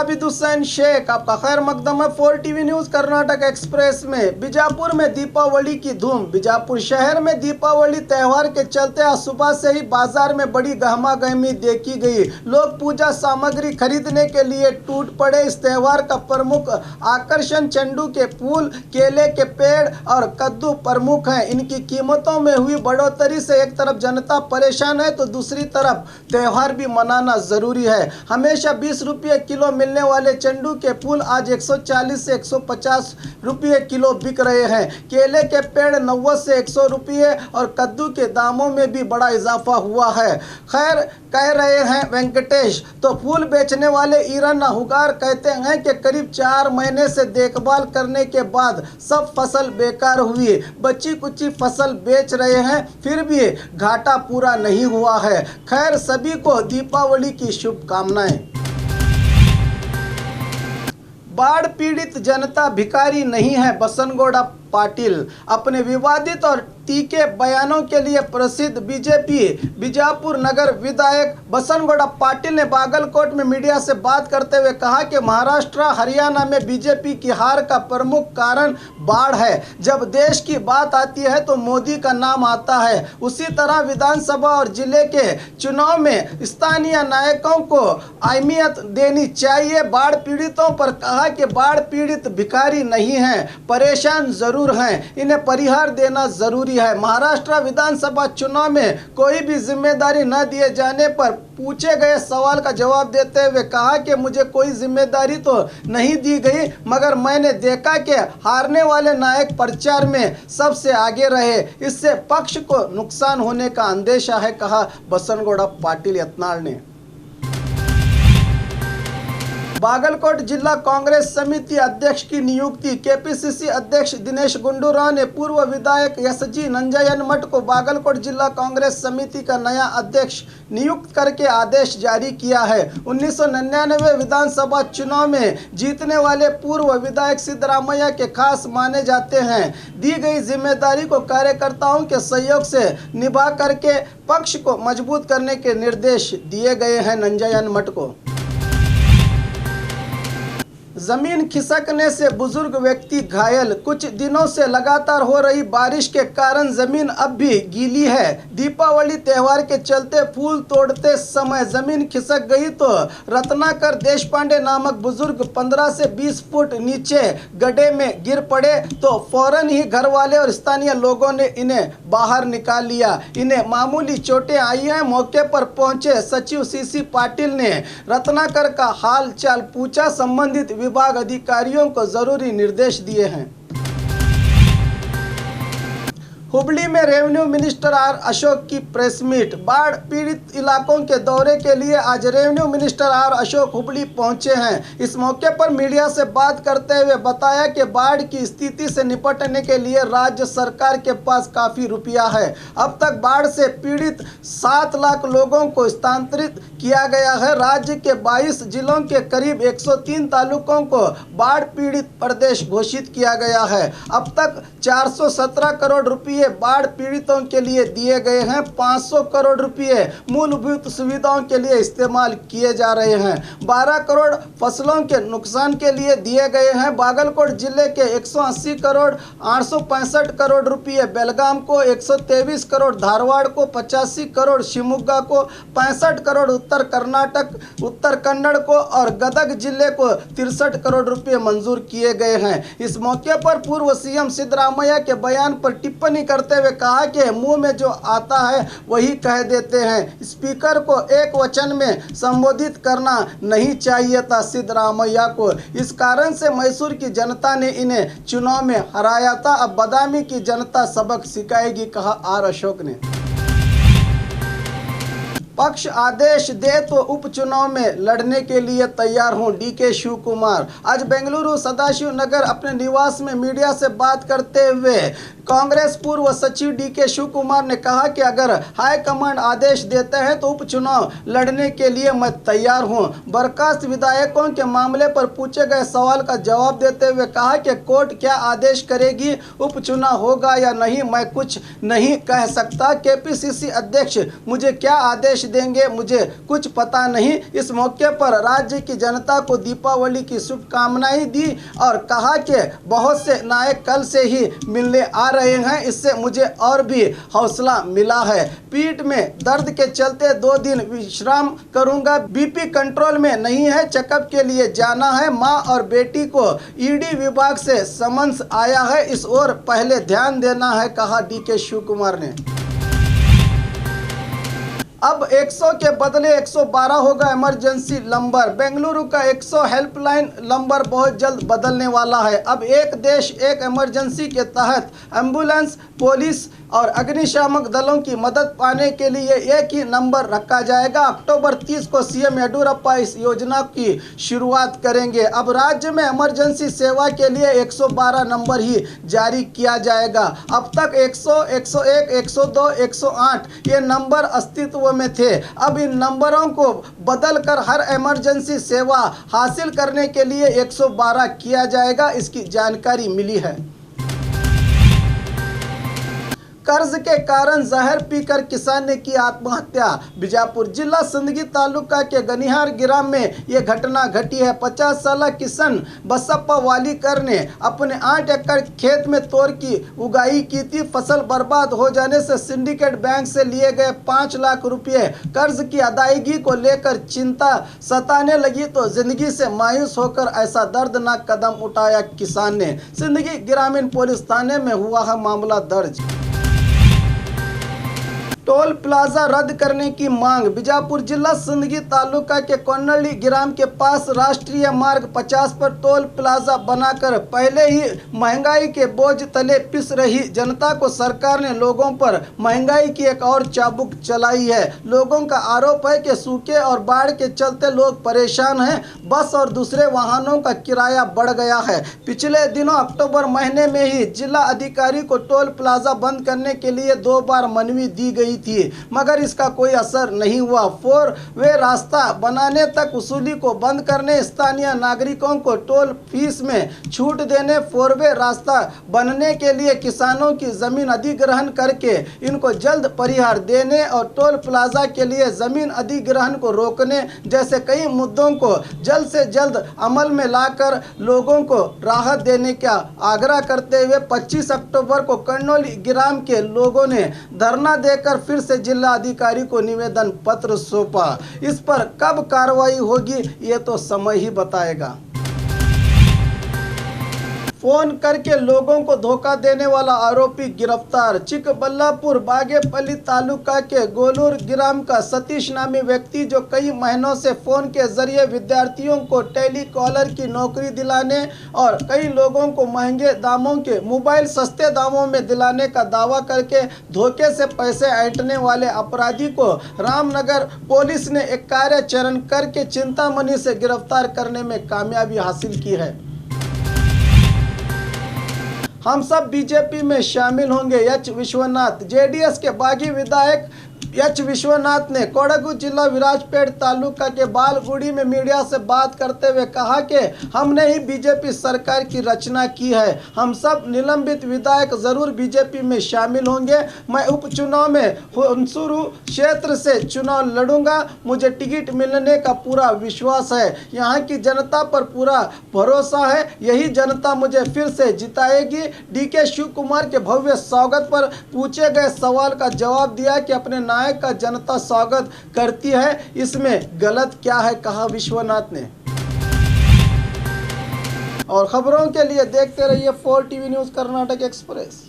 आबिद हुसैन शेख, आपका खैर मकदम है 4 टीवी न्यूज कर्नाटक एक्सप्रेस में। बीजापुर में दीपावली की धूम। बीजापुर शहर में दीपावली त्यौहार के चलते आज सुबह से ही बाजार में बड़ी गहमागहमी देखी गई। लोग पूजा सामग्री खरीदने के लिए टूट पड़े। इस त्यौहार का प्रमुख आकर्षण चंडू के फूल, केले के पेड़ और कद्दू प्रमुख हैं। इनकी कीमतों में हुई बढ़ोतरी से एक तरफ जनता परेशान है तो दूसरी तरफ त्यौहार भी मनाना जरूरी है। हमेशा 20 रुपये किलो मिलने वाले चंडू के फूल आज 140 से 150 रुपये किलो बिक रहे हैं। केले के पेड़ 90 से 100 रुपये और कद्दू के दामों में भी बड़ा इजाफा हुआ है। खैर कह रहे हैं वेंकटेश, तो फूल बेचने वाले ईरन हुगार कहते हैं कि करीब 4 महीने से देखभाल करने के बाद सब फसल बेकार हुई। बची कुची फसल बेच रहे हैं फिर भी घाटा पूरा नहीं हुआ है। खैर सभी को दीपावली की शुभकामनाएं। बाढ़ पीड़ित जनता भिखारी नहीं है। बसनगौड़ा पाटिल अपने विवादित और तीखे बयानों के लिए प्रसिद्ध बीजेपी बीजापुर नगर विधायक बसनगौड़ा पाटिल ने बागलकोट में मीडिया से बात करते हुए कहा कि महाराष्ट्र हरियाणा में बीजेपी की हार का प्रमुख कारण बाढ़ है। जब देश की बात आती है तो मोदी का नाम आता है। उसी तरह विधानसभा और जिले के चुनाव में स्थानीय नायकों को अहमियत देनी चाहिए। बाढ़ पीड़ितों पर कहा कि बाढ़ पीड़ित भिखारी नहीं हैं, परेशान जरूर हैं, इन्हें परिहार देना जरूरी है। महाराष्ट्र विधानसभा चुनाव में कोई भी जिम्मेदारी न दिए जाने पर पूछे गए सवाल का जवाब देते हुए कहा कि मुझे कोई जिम्मेदारी तो नहीं दी गई, मगर मैंने देखा कि हारने वाले नायक प्रचार में सबसे आगे रहे, इससे पक्ष को नुकसान होने का अंदेशा है, कहा बसनगौड़ा पाटिल यत्नाल ने। बागलकोट जिला कांग्रेस समिति अध्यक्ष की नियुक्ति। केपीसीसी अध्यक्ष दिनेश गुंडूराव ने पूर्व विधायक एसजी नंजयन मठ को बागलकोट जिला कांग्रेस समिति का नया अध्यक्ष नियुक्त करके आदेश जारी किया है। 1999 विधानसभा चुनाव में जीतने वाले पूर्व विधायक सिद्धरामैया के खास माने जाते हैं। दी गई जिम्मेदारी को कार्यकर्ताओं के सहयोग से निभा करके पक्ष को मजबूत करने के निर्देश दिए गए हैं नंजयन मठ को। जमीन खिसकने से बुजुर्ग व्यक्ति घायल। कुछ दिनों से लगातार हो रही बारिश के कारण जमीन अब भी गीली है। दीपावली त्यौहार के चलते फूल तोड़ते समय जमीन खिसक गई तो रत्नाकर देशपांडे नामक बुजुर्ग 15 से 20 फुट नीचे गड्ढे में गिर पड़े तो फौरन ही घर वाले और स्थानीय लोगों ने इन्हें बाहर निकाल लिया। इन्हें मामूली चोटें आई हैं। मौके पर पहुंचे सचिव सीसी पाटिल ने रत्नाकर का हाल चाल पूछा। संबंधित विभाग अधिकारियों को जरूरी निर्देश दिए हैं। हुबली में रेवेन्यू मिनिस्टर आर अशोक की प्रेस मीट। बाढ़ पीड़ित इलाकों के दौरे के लिए आज revenue minister R Ashok Hubli पहुंचे हैं। इस मौके पर मीडिया से बात करते हुए बताया कि बाढ़ की स्थिति से निपटने के लिए राज्य सरकार के पास काफ़ी रुपया है। अब तक बाढ़ से पीड़ित 7 लाख लोगों को स्थानांतरित किया गया है। राज्य के 22 जिलों के करीब 103 तालुकों को बाढ़ पीड़ित प्रदेश घोषित किया गया है। अब तक 417 करोड़ रुपये बाढ़ पीड़ितों के लिए दिए गए हैं। 500 करोड़ रुपए मूलभूत सुविधाओं के लिए इस्तेमाल किए जा रहे हैं। 12 करोड़ फसलों के नुकसान के लिए दिए गए हैं। बागलकोट जिले के 180 करोड़ 865 करोड़ रुपए बेलगाम को, 123 करोड़ धारवाड़ को, 85 करोड़ शिवमोगा को, 65 करोड़ उत्तर कर्नाटक उत्तर कन्नड़ को और गदग जिले को 63 करोड़ रुपए मंजूर किए गए हैं। इस मौके पर पूर्व सीएम सिद्धरामैया के बयान पर टिप्पणी करते हुए कहा कि मुंह में जो आता है वही कह देते हैं। स्पीकर को एक वचन में संबोधित करना नहीं चाहिए था सिद्धरामैया को। इस कारण से मैसूर की जनता ने इन्हें चुनाव में हराया था। अब बदामी की जनता सबक सिखाएगी, कहा आर अशोक ने। पक्ष आदेश दे तो उपचुनाव में लड़ने के लिए तैयार हूं, डीके शिव कुमार। आज बेंगलुरु सदाशिव नगर अपने निवास में मीडिया से बात करते हुए कांग्रेस पूर्व सचिव डीके शिव कुमार ने कहा कि अगर हाईकमांड आदेश देते हैं तो उपचुनाव लड़ने के लिए मैं तैयार हूं। बर्खास्त विधायकों के मामले पर पूछे गए सवाल का जवाब देते हुए कहा कि कोर्ट क्या आदेश करेगी, उपचुनाव होगा या नहीं, मैं कुछ नहीं कह सकता। केपीसीसी अध्यक्ष मुझे क्या आदेश देंगे, मुझे कुछ पता नहीं। इस मौके पर राज्य की जनता को दीपावली की शुभकामनाएं दी और कहा कि बहुत से नायक कल से ही मिलने आ रहे हैं, इससे मुझे और भी हौसला मिला है। पीठ में दर्द के चलते 2 दिन विश्राम करूंगा, बीपी कंट्रोल में नहीं है, चेकअप के लिए जाना है। मां और बेटी को ईडी विभाग से समन्स आया है, इस ओर पहले ध्यान देना है, कहा डीके शिव कुमार ने। अब 100 के बदले 112 होगा इमरजेंसी नंबर। बेंगलुरु का 100 हेल्पलाइन नंबर बहुत जल्द बदलने वाला है। अब एक देश एक इमरजेंसी के तहत एम्बुलेंस, पुलिस और अग्निशामक दलों की मदद पाने के लिए एक ही नंबर रखा जाएगा। अक्टूबर 30 को सीएम येडियुरप्पा इस योजना की शुरुआत करेंगे। अब राज्य में इमरजेंसी सेवा के लिए 112 नंबर ही जारी किया जाएगा। अब तक 100, 101, 102, 108 ये नंबर अस्तित्व में थे। अब इन नंबरों को बदलकर हर इमरजेंसी सेवा हासिल करने के लिए 112 किया जाएगा, इसकी जानकारी मिली है। कर्ज के कारण जहर पीकर किसान ने की आत्महत्या। बीजापुर जिला सिंदगी तालुका के गनिहार ग्राम में ये घटना घटी है। 50 साल किसान बसप्पा वालीकर ने अपने 8 एकड़ खेत में तोर की उगाई की थी। फसल बर्बाद हो जाने से सिंडिकेट बैंक से लिए गए 5 लाख रुपए कर्ज की अदायगी को लेकर चिंता सताने लगी तो जिंदगी से मायूस होकर ऐसा दर्दनाक कदम उठाया किसान ने। सिंदगी ग्रामीण पुलिस थाने में हुआ है मामला दर्ज। टोल प्लाजा रद्द करने की मांग। बीजापुर जिला सिंदगी तालुका के कोन्नली ग्राम के पास राष्ट्रीय मार्ग 50 पर टोल प्लाजा बनाकर पहले ही महंगाई के बोझ तले पिस रही जनता को सरकार ने लोगों पर महंगाई की एक और चाबुक चलाई है। लोगों का आरोप है कि सूखे और बाढ़ के चलते लोग परेशान हैं। बस और दूसरे वाहनों का किराया बढ़ गया है। पिछले दिनों अक्टूबर महीने में ही जिला अधिकारी को टोल प्लाजा बंद करने के लिए 2 बार मनवी दी गई थी, मगर इसका कोई असर नहीं हुआ। 4 वे रास्ता बनाने तक वसूली को बंद करने, स्थानीय नागरिकों को टोल फीस में छूट देने, 4 वे रास्ता बनने के लिए किसानों की जमीन अधिग्रहण करके इनको जल्द परिहार देने और टोल प्लाजा के लिए जमीन अधिग्रहण को रोकने जैसे कई मुद्दों को जल्द से जल्द अमल में लाकर लोगों को राहत देने का आग्रह करते हुए 25 अक्टूबर को कर्नौली ग्राम के लोगों ने धरना देकर फिर से जिला अधिकारी को निवेदन पत्र सौंपा। इस पर कब कार्रवाई होगी ये तो समय ही बताएगा। फोन करके लोगों को धोखा देने वाला आरोपी गिरफ्तार। चिकबल्लापुर बागेपल्ली तालुका के गोलूर ग्राम का सतीश नामी व्यक्ति जो कई महीनों से फोन के जरिए विद्यार्थियों को टेलीकॉलर की नौकरी दिलाने और कई लोगों को महंगे दामों के मोबाइल सस्ते दामों में दिलाने का दावा करके धोखे से पैसे ऐंठने वाले अपराधी को रामनगर पुलिस ने एक कार्याचरण करके चिंतामणि से गिरफ्तार करने में कामयाबी हासिल की है। हम सब बीजेपी में शामिल होंगे, एच विश्वनाथ। जेडीएस के बागी विधायक एच विश्वनाथ ने कोडगु जिला विराजपेट तालुका के बालगुड़ी में मीडिया से बात करते हुए कहा कि हमने ही बीजेपी सरकार की रचना की है। हम सब निलंबित विधायक जरूर बीजेपी में शामिल होंगे। मैं उपचुनाव में हुनसुरु क्षेत्र से चुनाव लड़ूंगा। मुझे टिकट मिलने का पूरा विश्वास है। यहाँ की जनता पर पूरा भरोसा है। यही जनता मुझे फिर से जिताएगी। डीके शिव कुमार के भव्य स्वागत पर पूछे गए सवाल का जवाब दिया कि अपने नायक का जनता स्वागत करती है, इसमें गलत क्या है, कहा विश्वनाथ ने। और खबरों के लिए देखते रहिए 4 टीवी न्यूज़ कर्नाटक एक्सप्रेस।